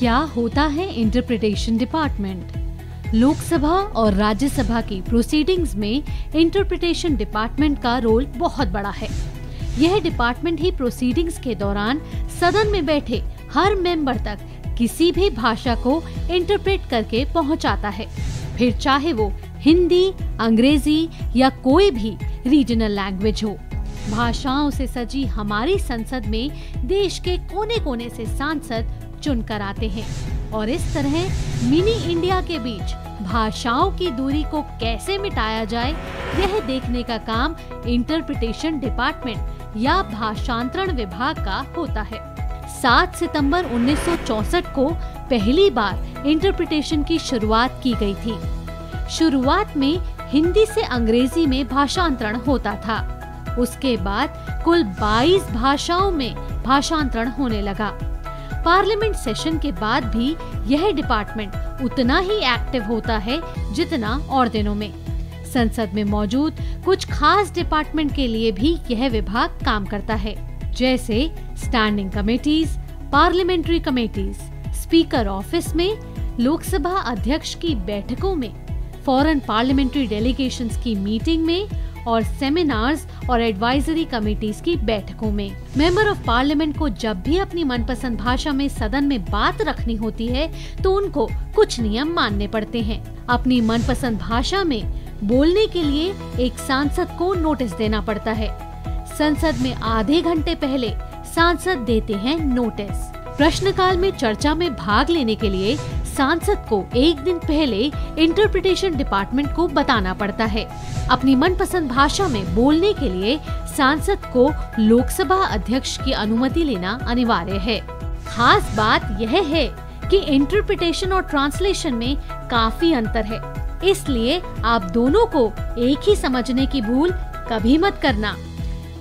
क्या होता है इंटरप्रिटेशन डिपार्टमेंट? लोकसभा और राज्यसभा की प्रोसीडिंग्स में इंटरप्रिटेशन डिपार्टमेंट का रोल बहुत बड़ा है। यह डिपार्टमेंट ही प्रोसीडिंग्स के दौरान सदन में बैठे हर मेंबर तक किसी भी भाषा को इंटरप्रेट करके पहुंचाता है, फिर चाहे वो हिंदी, अंग्रेजी या कोई भी रीजनल लैंग्वेज हो। भाषाओं से सजी हमारी संसद में देश के कोने कोने से सांसद चुनकर आते हैं और इस तरह मिनी इंडिया के बीच भाषाओं की दूरी को कैसे मिटाया जाए, यह देखने का काम इंटरप्रिटेशन डिपार्टमेंट या भाषांतरण विभाग का होता है। 7 सितंबर 1964 को पहली बार इंटरप्रिटेशन की शुरुआत की गई थी। शुरुआत में हिंदी से अंग्रेजी में भाषांतरण होता था। उसके बाद कुल 22 भाषाओं में भाषांतरण होने लगा। पार्लियामेंट सेशन के बाद भी यह डिपार्टमेंट उतना ही एक्टिव होता है जितना और दिनों में। संसद में मौजूद कुछ खास डिपार्टमेंट के लिए भी यह विभाग काम करता है, जैसे standing committees, parliamentary committees, speaker office में, लोकसभा अध्यक्ष की बैठकों में, फॉरेन पार्लियामेंट्री डेलीगेशंस की मीटिंग में और सेमिनार्स और एडवाइजरी कमेटीज की बैठकों में। मेंबर ऑफ पार्लियामेंट को जब भी अपनी मनपसंद भाषा में सदन में बात रखनी होती है तो उनको कुछ नियम मानने पड़ते हैं। अपनी मनपसंद भाषा में बोलने के लिए एक सांसद को नोटिस देना पड़ता है। संसद में आधे घंटे पहले सांसद देते हैं नोटिस। प्रश्नकाल में चर्चा में भाग लेने के लिए सांसद को एक दिन पहले इंटरप्रिटेशन डिपार्टमेंट को बताना पड़ता है। अपनी मनपसंद भाषा में बोलने के लिए सांसद को लोकसभा अध्यक्ष की अनुमति लेना अनिवार्य है। खास बात यह है कि इंटरप्रिटेशन और ट्रांसलेशन में काफी अंतर है, इसलिए आप दोनों को एक ही समझने की भूल कभी मत करना,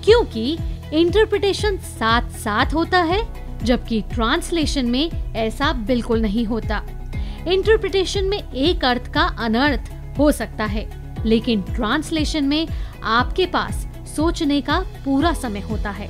क्योंकि इंटरप्रिटेशन साथ साथ होता है जबकि ट्रांसलेशन में ऐसा बिल्कुल नहीं होता। इंटरप्रिटेशन में एक अर्थ का अनर्थ हो सकता है, लेकिन ट्रांसलेशन में आपके पास सोचने का पूरा समय होता है।